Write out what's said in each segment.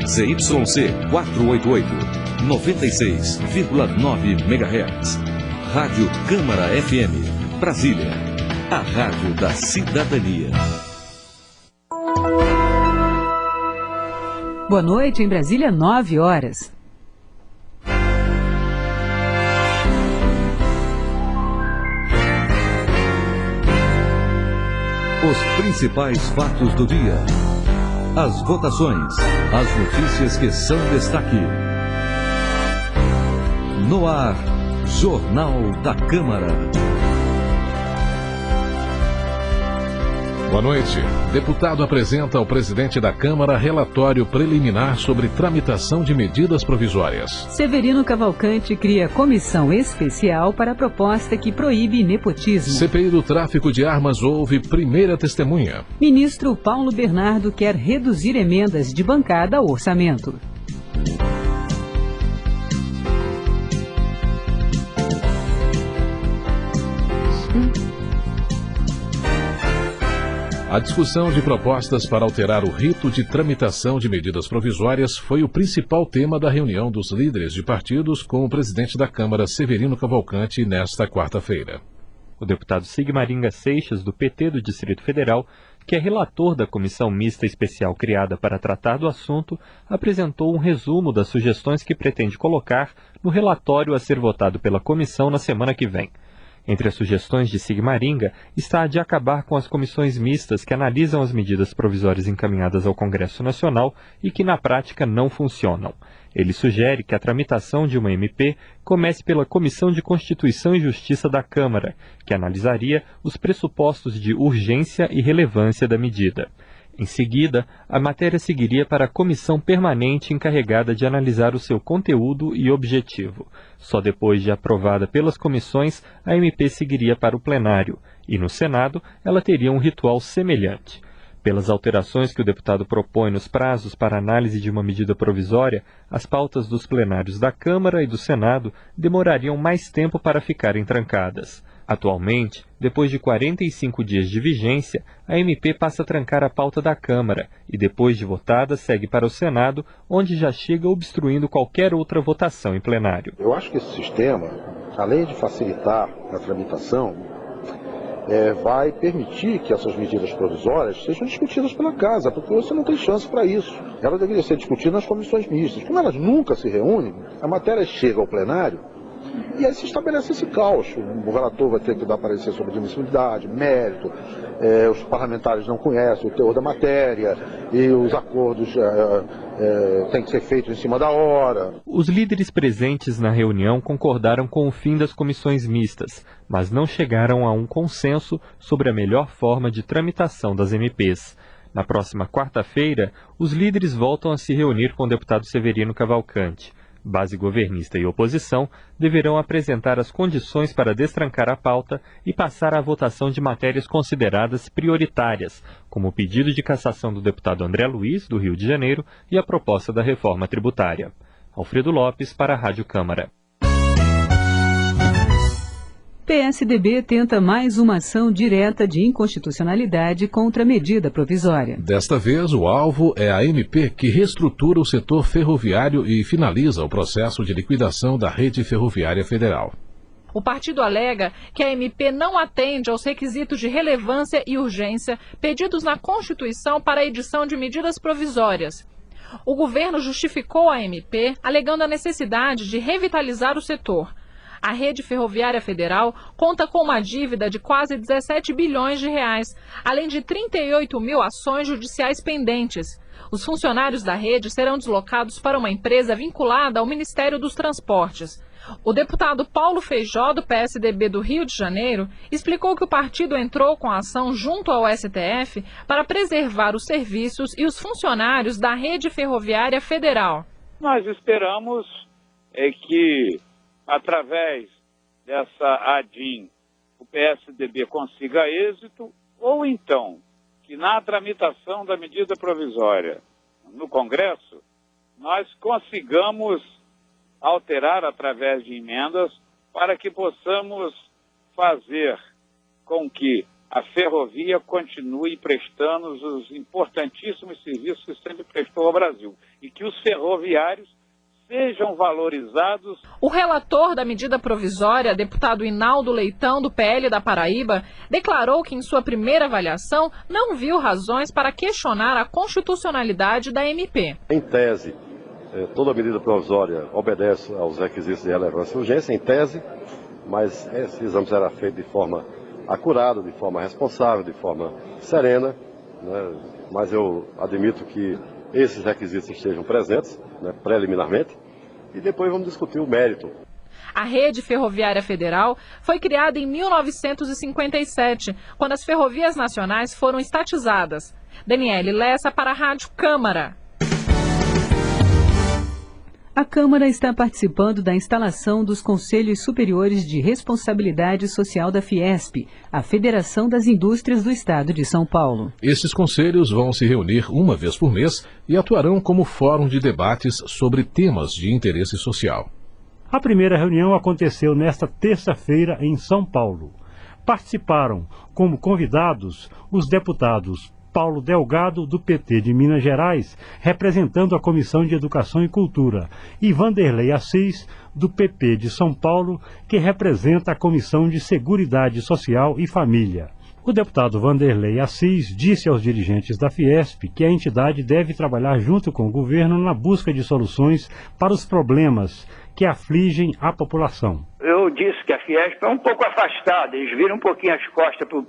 ZYC 488, 96,9 MHz. Rádio Câmara FM, Brasília. A rádio da cidadania. Boa noite, em Brasília, 9 horas. Os principais fatos do dia. As votações. As notícias que são destaque. No ar, Jornal da Câmara. Boa noite. Deputado apresenta ao presidente da Câmara relatório preliminar sobre tramitação de medidas provisórias. Severino Cavalcante cria comissão especial para a proposta que proíbe nepotismo. CPI do tráfico de armas ouve primeira testemunha. Ministro Paulo Bernardo quer reduzir emendas de bancada ao orçamento. A discussão de propostas para alterar o rito de tramitação de medidas provisórias foi o principal tema da reunião dos líderes de partidos com o presidente da Câmara, Severino Cavalcante, nesta quarta-feira. O deputado Sigmaringa Seixas, do PT do Distrito Federal, que é relator da comissão mista especial criada para tratar do assunto, apresentou um resumo das sugestões que pretende colocar no relatório a ser votado pela comissão na semana que vem. Entre as sugestões de Sigmaringa está a de acabar com as comissões mistas que analisam as medidas provisórias encaminhadas ao Congresso Nacional e que na prática não funcionam. Ele sugere que a tramitação de uma MP comece pela Comissão de Constituição e Justiça da Câmara, que analisaria os pressupostos de urgência e relevância da medida. Em seguida, a matéria seguiria para a comissão permanente encarregada de analisar o seu conteúdo e objetivo. Só depois de aprovada pelas comissões, a MP seguiria para o plenário, e no Senado ela teria um ritual semelhante. Pelas alterações que o deputado propõe nos prazos para análise de uma medida provisória, as pautas dos plenários da Câmara e do Senado demorariam mais tempo para ficarem trancadas. Atualmente, depois de 45 dias de vigência, a MP passa a trancar a pauta da Câmara e, depois de votada, segue para o Senado, onde já chega obstruindo qualquer outra votação em plenário. Eu acho que esse sistema, além de facilitar a tramitação, vai permitir que essas medidas provisórias sejam discutidas pela Casa, porque você não tem chance para isso. Ela deveria ser discutida nas comissões mistas. Como elas nunca se reúnem, a matéria chega ao plenário e aí se estabelece esse caos. O relator vai ter que dar parecer sobre admissibilidade, mérito, os parlamentares não conhecem o teor da matéria e os acordos têm que ser feitos em cima da hora. Os líderes presentes na reunião concordaram com o fim das comissões mistas, mas não chegaram a um consenso sobre a melhor forma de tramitação das MPs. Na próxima quarta-feira, os líderes voltam a se reunir com o deputado Severino Cavalcante. Base governista e oposição deverão apresentar as condições para destrancar a pauta e passar à votação de matérias consideradas prioritárias, como o pedido de cassação do deputado André Luiz, do Rio de Janeiro, e a proposta da reforma tributária. Alfredo Lopes, para a Rádio Câmara. PSDB tenta mais uma ação direta de inconstitucionalidade contra a medida provisória. Desta vez, o alvo é a MP que reestrutura o setor ferroviário e finaliza o processo de liquidação da rede ferroviária federal. O partido alega que a MP não atende aos requisitos de relevância e urgência pedidos na Constituição para a edição de medidas provisórias. O governo justificou a MP alegando a necessidade de revitalizar o setor. A rede ferroviária federal conta com uma dívida de quase 17 bilhões de reais, além de 38 mil ações judiciais pendentes. Os funcionários da rede serão deslocados para uma empresa vinculada ao Ministério dos Transportes. O deputado Paulo Feijó, do PSDB do Rio de Janeiro, explicou que o partido entrou com a ação junto ao STF para preservar os serviços e os funcionários da rede ferroviária federal. Nós esperamos que, através dessa ADIM, o PSDB consiga êxito, ou então que na tramitação da medida provisória no Congresso, nós consigamos alterar através de emendas para que possamos fazer com que a ferrovia continue prestando os importantíssimos serviços que sempre prestou ao Brasil e que os ferroviários sejam valorizados. O relator da medida provisória, deputado Hinaldo Leitão, do PL da Paraíba, declarou que em sua primeira avaliação não viu razões para questionar a constitucionalidade da MP. Em tese, toda medida provisória obedece aos requisitos de relevância e urgência, em tese, mas esse exame será feito de forma acurada, de forma responsável, de forma serena, né? Mas eu admito que esses requisitos estejam presentes, né, preliminarmente, e depois vamos discutir o mérito. A Rede Ferroviária Federal foi criada em 1957, quando as ferrovias nacionais foram estatizadas. Daniele Lessa para a Rádio Câmara. A Câmara está participando da instalação dos Conselhos Superiores de Responsabilidade Social da Fiesp, a Federação das Indústrias do Estado de São Paulo. Esses conselhos vão se reunir uma vez por mês e atuarão como fórum de debates sobre temas de interesse social. A primeira reunião aconteceu nesta terça-feira em São Paulo. Participaram como convidados os deputados Paulo Delgado, do PT de Minas Gerais, representando a Comissão de Educação e Cultura, e Vanderlei Assis, do PP de São Paulo, que representa a Comissão de Seguridade Social e Família. O deputado Vanderlei Assis disse aos dirigentes da Fiesp que a entidade deve trabalhar junto com o governo na busca de soluções para os problemas que afligem a população. Eu disse que a Fiesp é um pouco afastada, eles viram um pouquinho as costas para o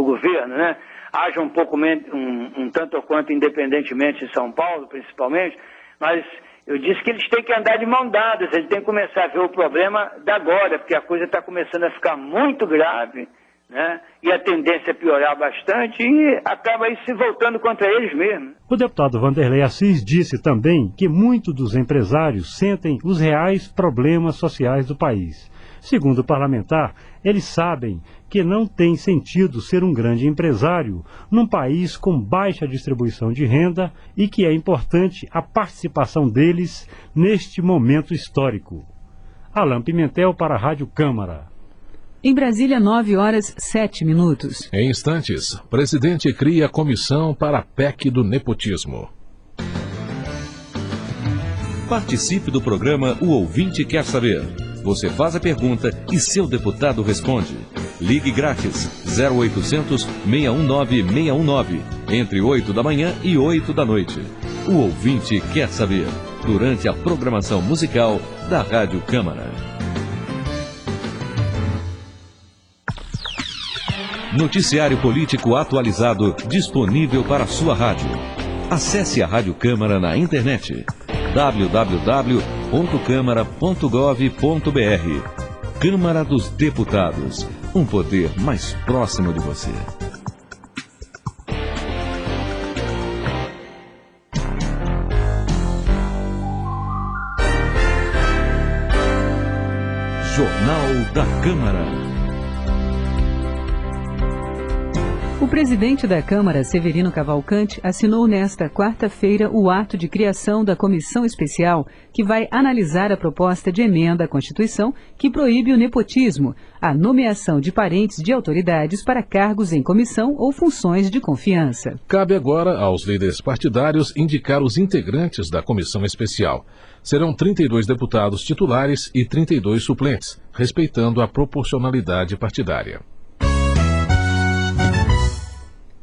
governo, né? Haja um pouco um tanto ou quanto independentemente de São Paulo, principalmente, mas eu disse que eles têm que andar de mão dadas, eles têm que começar a ver o problema da agora, porque a coisa está começando a ficar muito grave, né? E a tendência é piorar bastante e acaba isso se voltando contra eles mesmos. O deputado Vanderlei Assis disse também que muitos dos empresários sentem os reais problemas sociais do país. Segundo o parlamentar, eles sabem que não tem sentido ser um grande empresário num país com baixa distribuição de renda e que é importante a participação deles neste momento histórico. Alain Pimentel para a Rádio Câmara. Em Brasília, 9h07. Em instantes, presidente cria comissão para a PEC do nepotismo. Participe do programa O Ouvinte Quer Saber. Você faz a pergunta e seu deputado responde. Ligue grátis 0800 619 619 entre 8 da manhã e 8 da noite. O Ouvinte Quer Saber, durante a programação musical da Rádio Câmara. Noticiário político atualizado, disponível para sua rádio. Acesse a Rádio Câmara na internet. www.câmara.gov.br. Câmara dos Deputados. Um poder mais próximo de você. Jornal da Câmara. O presidente da Câmara, Severino Cavalcante, assinou nesta quarta-feira o ato de criação da comissão especial que vai analisar a proposta de emenda à Constituição que proíbe o nepotismo, a nomeação de parentes de autoridades para cargos em comissão ou funções de confiança. Cabe agora aos líderes partidários indicar os integrantes da comissão especial. Serão 32 deputados titulares e 32 suplentes, respeitando a proporcionalidade partidária.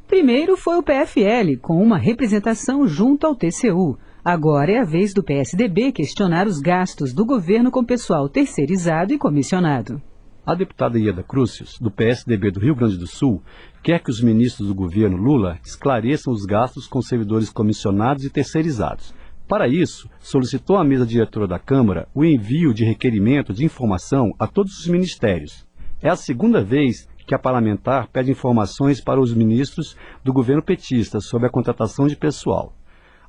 Primeiro foi o PFL, com uma representação junto ao TCU. Agora é a vez do PSDB questionar os gastos do governo com pessoal terceirizado e comissionado. A deputada Ieda Crucius, do PSDB do Rio Grande do Sul, quer que os ministros do governo Lula esclareçam os gastos com servidores comissionados e terceirizados. Para isso, solicitou à mesa diretora da Câmara o envio de requerimento de informação a todos os ministérios. É a segunda vez que a parlamentar pede informações para os ministros do governo petista sobre a contratação de pessoal.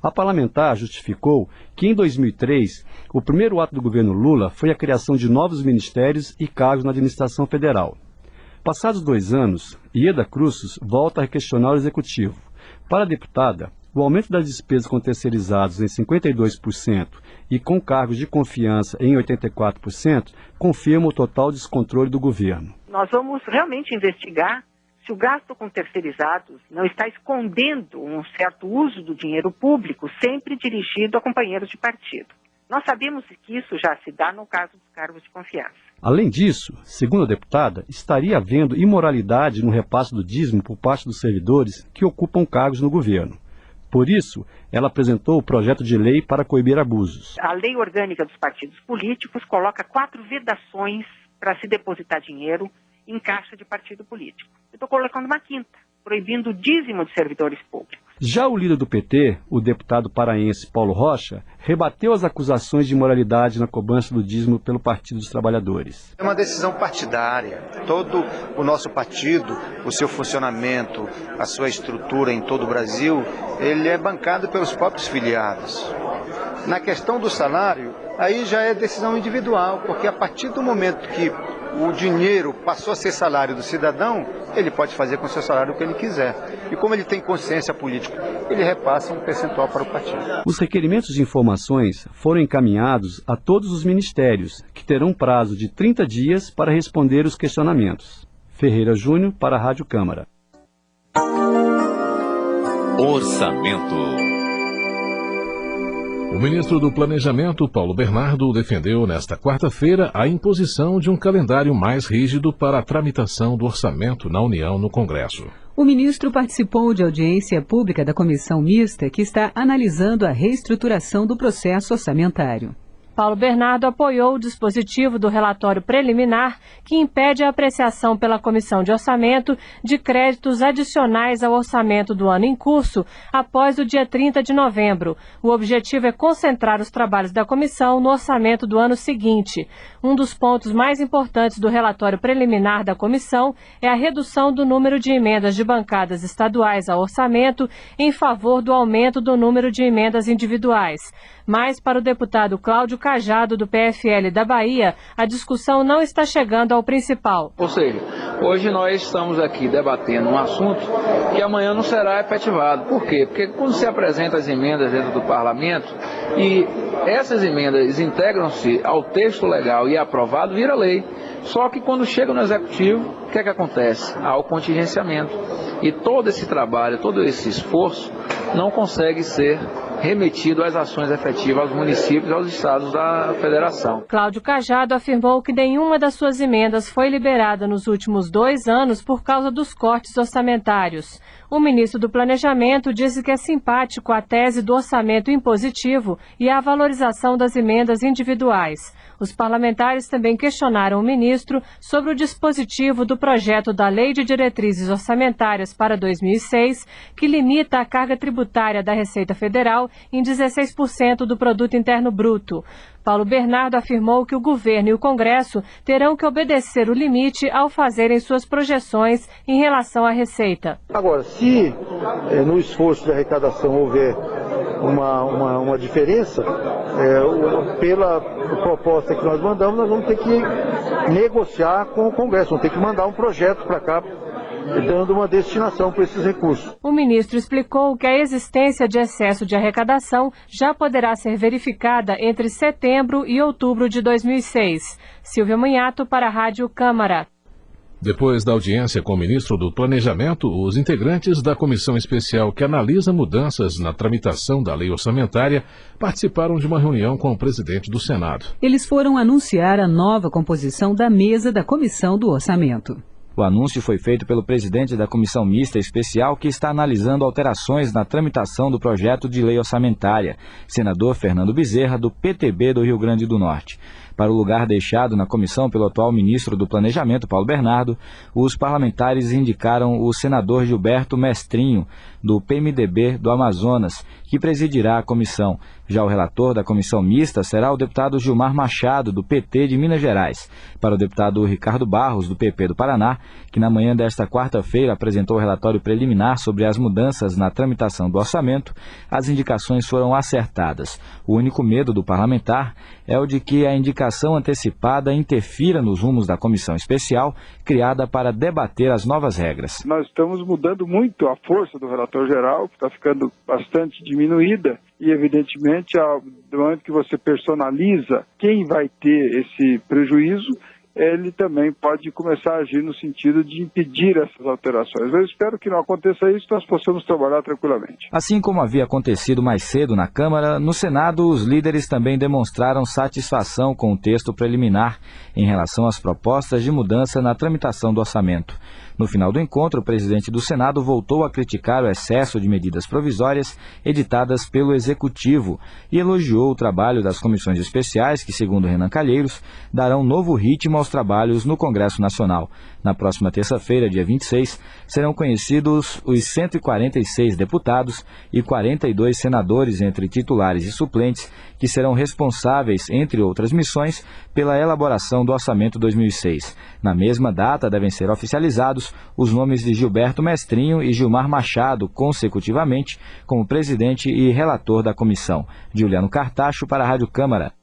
A parlamentar justificou que, em 2003, o primeiro ato do governo Lula foi a criação de novos ministérios e cargos na administração federal. Passados 2 anos, Ieda Crucius volta a questionar o executivo. Para a deputada, o aumento das despesas com terceirizados em 52% e com cargos de confiança em 84% confirma o total descontrole do governo. Nós vamos realmente investigar se o gasto com terceirizados não está escondendo um certo uso do dinheiro público sempre dirigido a companheiros de partido. Nós sabemos que isso já se dá no caso dos cargos de confiança. Além disso, segundo a deputada, estaria havendo imoralidade no repasse do dízimo por parte dos servidores que ocupam cargos no governo. Por isso, ela apresentou o projeto de lei para coibir abusos. A lei orgânica dos partidos políticos coloca 4 vedações para se depositar dinheiro em caixa de partido político. Eu estou colocando uma quinta, proibindo o dízimo de servidores públicos. Já o líder do PT, o deputado paraense Paulo Rocha, rebateu as acusações de imoralidade na cobrança do dízimo pelo Partido dos Trabalhadores. É uma decisão partidária. Todo o nosso partido, o seu funcionamento, a sua estrutura em todo o Brasil, ele é bancado pelos próprios filiados. Na questão do salário, aí já é decisão individual, porque a partir do momento que o dinheiro passou a ser salário do cidadão, ele pode fazer com o seu salário o que ele quiser. E como ele tem consciência política, ele repassa um percentual para o partido. Os requerimentos de informações foram encaminhados a todos os ministérios, que terão prazo de 30 dias para responder os questionamentos. Ferreira Júnior, para a Rádio Câmara. Orçamento. O ministro do Planejamento, Paulo Bernardo, defendeu nesta quarta-feira a imposição de um calendário mais rígido para a tramitação do orçamento na União no Congresso. O ministro participou de audiência pública da comissão mista que está analisando a reestruturação do processo orçamentário. Paulo Bernardo apoiou o dispositivo do relatório preliminar que impede a apreciação pela Comissão de Orçamento de créditos adicionais ao orçamento do ano em curso após o dia 30 de novembro. O objetivo é concentrar os trabalhos da comissão no orçamento do ano seguinte. Um dos pontos mais importantes do relatório preliminar da comissão é a redução do número de emendas de bancadas estaduais ao orçamento em favor do aumento do número de emendas individuais. Mas, para o deputado Cláudio Cajado, do PFL da Bahia, a discussão não está chegando ao principal. Ou seja, hoje nós estamos aqui debatendo um assunto que amanhã não será efetivado. Por quê? Porque quando se apresenta as emendas dentro do parlamento e essas emendas integram-se ao texto legal e é aprovado, vira lei. Só que quando chega no executivo, o que é que acontece? Há o contingenciamento. E todo esse trabalho, todo esse esforço não consegue ser remetido às ações efetivas aos municípios e aos estados da federação. Cláudio Cajado afirmou que nenhuma das suas emendas foi liberada nos últimos 2 anos por causa dos cortes orçamentários. O ministro do Planejamento disse que é simpático à tese do orçamento impositivo e à valorização das emendas individuais. Os parlamentares também questionaram o ministro sobre o dispositivo do projeto da Lei de Diretrizes Orçamentárias para 2006, que limita a carga tributária da Receita Federal em 16% do Produto Interno Bruto. Paulo Bernardo afirmou que o governo e o Congresso terão que obedecer o limite ao fazerem suas projeções em relação à receita. Agora, se no esforço de arrecadação houver uma diferença, pela proposta que nós mandamos, nós vamos ter que negociar com o Congresso, vamos ter que mandar um projeto para cá, dando uma destinação para esses recursos. O ministro explicou que a existência de excesso de arrecadação já poderá ser verificada entre setembro e outubro de 2006. Silvia Munhato, para a Rádio Câmara. Depois da audiência com o ministro do Planejamento, os integrantes da comissão especial que analisa mudanças na tramitação da lei orçamentária participaram de uma reunião com o presidente do Senado. Eles foram anunciar a nova composição da mesa da Comissão do Orçamento. O anúncio foi feito pelo presidente da Comissão Mista Especial, que está analisando alterações na tramitação do projeto de lei orçamentária, senador Fernando Bezerra, do PTB do Rio Grande do Norte. Para o lugar deixado na comissão pelo atual ministro do Planejamento, Paulo Bernardo, os parlamentares indicaram o senador Gilberto Mestrinho, do PMDB do Amazonas, que presidirá a comissão. Já o relator da comissão mista será o deputado Gilmar Machado, do PT de Minas Gerais. Para o deputado Ricardo Barros, do PP do Paraná, que na manhã desta quarta-feira apresentou o relatório preliminar sobre as mudanças na tramitação do orçamento, as indicações foram acertadas. O único medo do parlamentar é o de que a indicação antecipada interfira nos rumos da comissão especial, criada para debater as novas regras. Nós estamos mudando muito a força do relator geral, que está ficando bastante diminuída, e evidentemente, do momento que você personaliza quem vai ter esse prejuízo, ele também pode começar a agir no sentido de impedir essas alterações. Eu espero que não aconteça isso, nós possamos trabalhar tranquilamente. Assim como havia acontecido mais cedo na Câmara, no Senado os líderes também demonstraram satisfação com o texto preliminar em relação às propostas de mudança na tramitação do orçamento. No final do encontro, o presidente do Senado voltou a criticar o excesso de medidas provisórias editadas pelo Executivo e elogiou o trabalho das comissões especiais que, segundo Renan Calheiros, darão novo ritmo aos trabalhos no Congresso Nacional. Na próxima terça-feira, dia 26, serão conhecidos os 146 deputados e 42 senadores, entre titulares e suplentes, que serão responsáveis, entre outras missões, pela elaboração do Orçamento 2006. Na mesma data, devem ser oficializados os nomes de Gilberto Mestrinho e Gilmar Machado, consecutivamente, como presidente e relator da comissão. Juliano Cartacho, para a Rádio Câmara.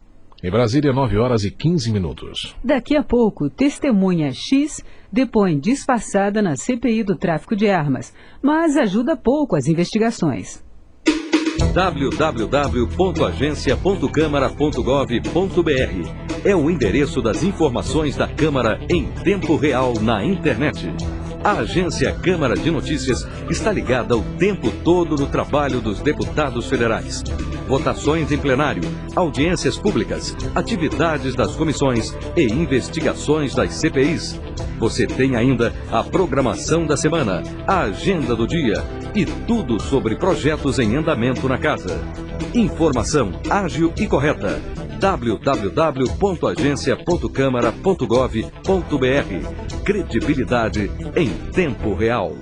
Em Brasília, 9h15. Daqui a pouco, testemunha X depõe disfarçada na CPI do tráfico de armas, mas ajuda pouco as investigações. www.agencia.câmara.gov.br é o endereço das informações da Câmara em tempo real na internet. A Agência Câmara de Notícias está ligada o tempo todo no trabalho dos deputados federais. Votações em plenário, audiências públicas, atividades das comissões e investigações das CPIs. Você tem ainda a programação da semana, a agenda do dia e tudo sobre projetos em andamento na casa. Informação ágil e correta. www.agencia.câmara.gov.br. Credibilidade em tempo real.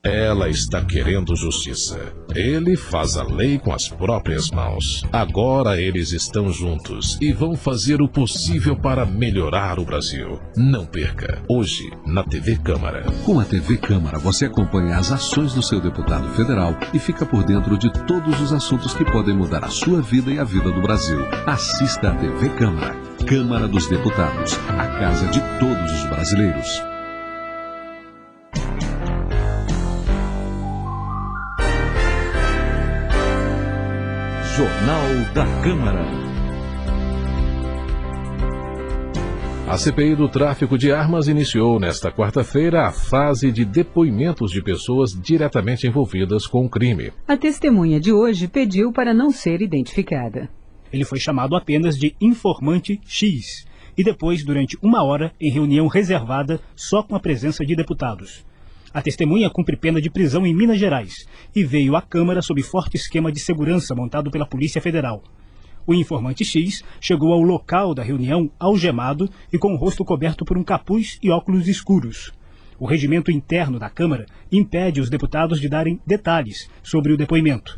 Ela está querendo justiça. Ele faz a lei com as próprias mãos. Agora eles estão juntos e vão fazer o possível para melhorar o Brasil. Não perca, hoje, na TV Câmara. Com a TV Câmara, você acompanha as ações do seu deputado federal e fica por dentro de todos os assuntos que podem mudar a sua vida e a vida do Brasil. Assista a TV Câmara. Câmara dos Deputados, a casa de todos os brasileiros. Jornal da Câmara. A CPI do tráfico de armas iniciou nesta quarta-feira a fase de depoimentos de pessoas diretamente envolvidas com o crime. A testemunha de hoje pediu para não ser identificada. Ele foi chamado apenas de informante X e depois, durante 1 hora, em reunião reservada só com a presença de deputados. A testemunha cumpre pena de prisão em Minas Gerais e veio à Câmara sob forte esquema de segurança montado pela Polícia Federal. O informante X chegou ao local da reunião algemado e com o rosto coberto por um capuz e óculos escuros. O regimento interno da Câmara impede os deputados de darem detalhes sobre o depoimento.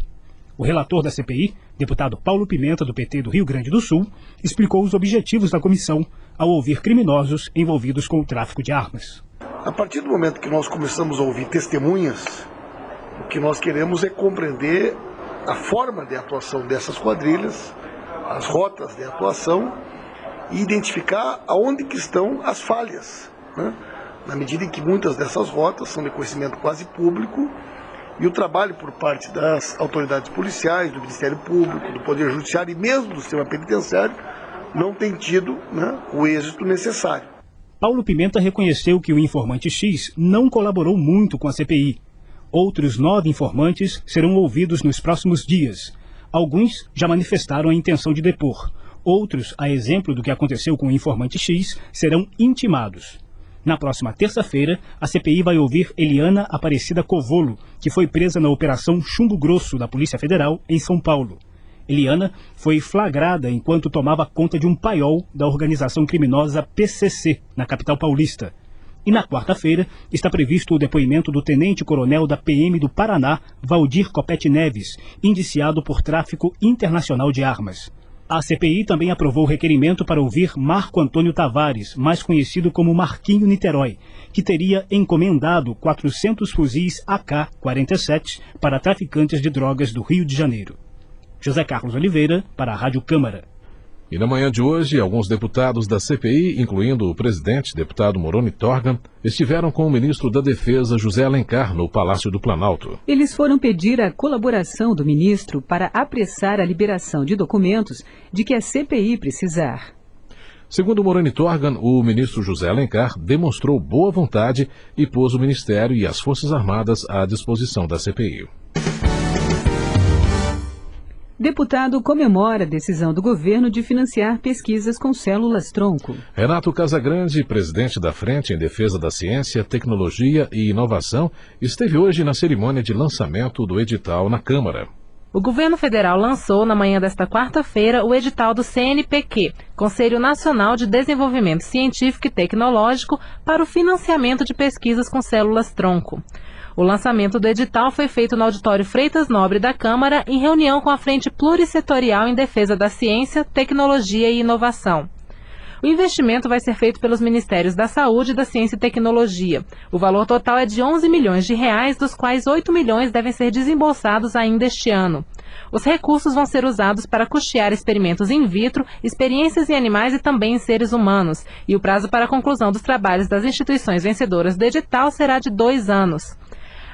O relator da CPI, deputado Paulo Pimenta, do PT do Rio Grande do Sul, explicou os objetivos da comissão ao ouvir criminosos envolvidos com o tráfico de armas. A partir do momento que nós começamos a ouvir testemunhas, o que nós queremos é compreender a forma de atuação dessas quadrilhas, as rotas de atuação e identificar aonde que estão as falhas, né? Na medida em que muitas dessas rotas são de conhecimento quase público e o trabalho por parte das autoridades policiais, do Ministério Público, do Poder Judiciário e mesmo do sistema penitenciário não tem tido, né, o êxito necessário. Paulo Pimenta reconheceu que o informante X não colaborou muito com a CPI. Outros 9 informantes serão ouvidos nos próximos dias. Alguns já manifestaram a intenção de depor. Outros, a exemplo do que aconteceu com o informante X, serão intimados. Na próxima terça-feira, a CPI vai ouvir Eliana Aparecida Covolo, que foi presa na Operação Chumbo Grosso da Polícia Federal em São Paulo. Eliana foi flagrada enquanto tomava conta de um paiol da organização criminosa PCC, na capital paulista. E na quarta-feira está previsto o depoimento do tenente-coronel da PM do Paraná, Valdir Copete Neves, indiciado por tráfico internacional de armas. A CPI também aprovou o requerimento para ouvir Marco Antônio Tavares, mais conhecido como Marquinho Niterói, que teria encomendado 400 fuzis AK-47 para traficantes de drogas do Rio de Janeiro. José Carlos Oliveira, para a Rádio Câmara. E na manhã de hoje, alguns deputados da CPI, incluindo o presidente, deputado Moroni Torga, estiveram com o ministro da Defesa, José Alencar, no Palácio do Planalto. Eles foram pedir a colaboração do ministro para apressar a liberação de documentos de que a CPI precisar. Segundo Morani Torgan, o ministro José Alencar demonstrou boa vontade e pôs o Ministério e as Forças Armadas à disposição da CPI. Deputado comemora a decisão do governo de financiar pesquisas com células-tronco. Renato Casagrande, presidente da Frente em Defesa da Ciência, Tecnologia e Inovação, esteve hoje na cerimônia de lançamento do edital na Câmara. O governo federal lançou na manhã desta quarta-feira o edital do CNPq, Conselho Nacional de Desenvolvimento Científico e Tecnológico, para o financiamento de pesquisas com células-tronco. O lançamento do edital foi feito no auditório Freitas Nobre da Câmara, em reunião com a Frente Plurissetorial em Defesa da Ciência, Tecnologia e Inovação. O investimento vai ser feito pelos Ministérios da Saúde, da Ciência e Tecnologia. O valor total é de 11 milhões de reais, dos quais 8 milhões devem ser desembolsados ainda este ano. Os recursos vão ser usados para custear experimentos in vitro, experiências em animais e também em seres humanos. E o prazo para a conclusão dos trabalhos das instituições vencedoras do edital será de 2 anos.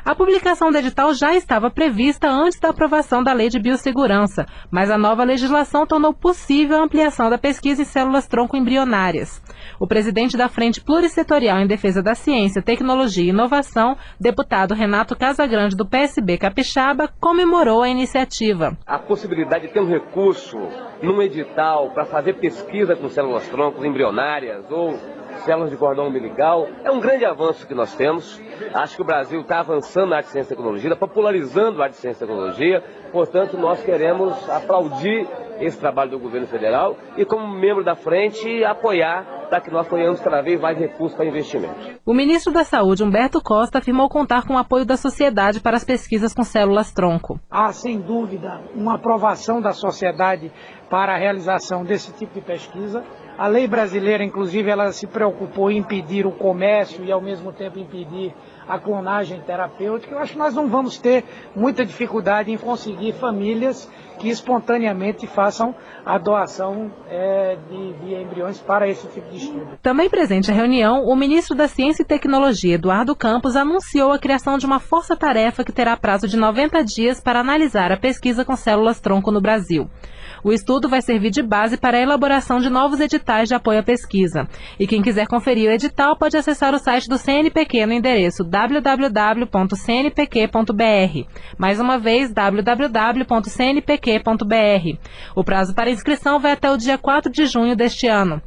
A publicação do edital já estava prevista antes da aprovação da Lei de Biossegurança, mas a nova legislação tornou possível a ampliação da pesquisa em células-tronco embrionárias. O presidente da Frente Plurissetorial em Defesa da Ciência, Tecnologia e Inovação, deputado Renato Casagrande, do PSB Capixaba, comemorou a iniciativa. A possibilidade de ter um recurso num edital para fazer pesquisa com células-troncos embrionárias ou células de cordão umbilical é um grande avanço que nós temos. Acho que o Brasil está avançando na área de ciência e tecnologia, está popularizando a área de ciência e tecnologia. Portanto, nós queremos aplaudir esse trabalho do governo federal e, como membro da frente, apoiar para que nós tenhamos cada vez mais recursos para investimento. O ministro da Saúde, Humberto Costa, afirmou contar com o apoio da sociedade para as pesquisas com células-tronco. Há, sem dúvida, uma aprovação da sociedade para a realização desse tipo de pesquisa. A lei brasileira, inclusive, ela se preocupou em impedir o comércio e, ao mesmo tempo, impedir a clonagem terapêutica. Eu acho que nós não vamos ter muita dificuldade em conseguir famílias que espontaneamente façam a doação de embriões para esse tipo de estudo. Também presente à reunião, o ministro da Ciência e Tecnologia, Eduardo Campos, anunciou a criação de uma força-tarefa que terá prazo de 90 dias para analisar a pesquisa com células-tronco no Brasil. O estudo vai servir de base para a elaboração de novos editais de apoio à pesquisa. E quem quiser conferir o edital pode acessar o site do CNPq no endereço www.cnpq.br. Mais uma vez, www.cnpq.br. O prazo para inscrição vai até o dia 4 de junho deste ano.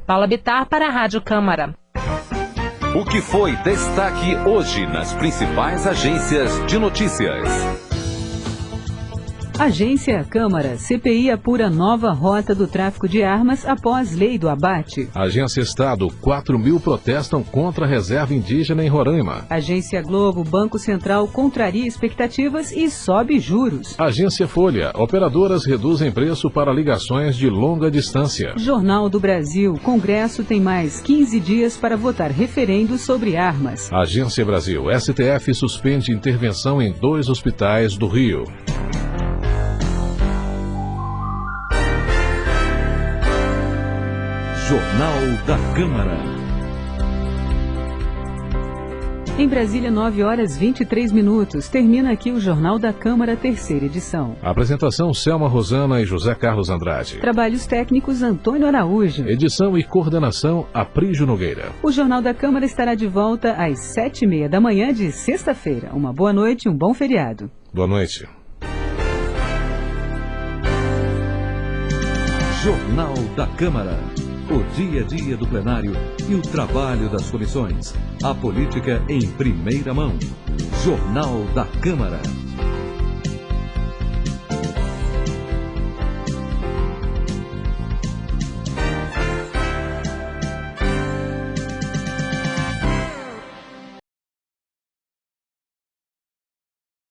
Paula Bittar para a Rádio Câmara. O que foi destaque hoje nas principais agências de notícias? Agência Câmara. CPI apura nova rota do tráfico de armas após lei do abate. Agência Estado. 4.000 protestam contra a reserva indígena em Roraima. Agência Globo. Banco Central contraria expectativas e sobe juros. Agência Folha. Operadoras reduzem preço para ligações de longa distância. Jornal do Brasil. Congresso tem mais 15 dias para votar referendo sobre armas. Agência Brasil. STF suspende intervenção em 2 hospitais do Rio. Jornal da Câmara. Em Brasília, 9h23. Termina aqui o Jornal da Câmara, 3ª edição. Apresentação: Selma Rosana e José Carlos Andrade. Trabalhos técnicos: Antônio Araújo. Edição e coordenação: Aprígio Nogueira. O Jornal da Câmara estará de volta às 7h30 da manhã de sexta-feira. Uma boa noite e um bom feriado. Boa noite. Jornal da Câmara. O dia a dia do plenário e o trabalho das comissões. A política em primeira mão. Jornal da Câmara.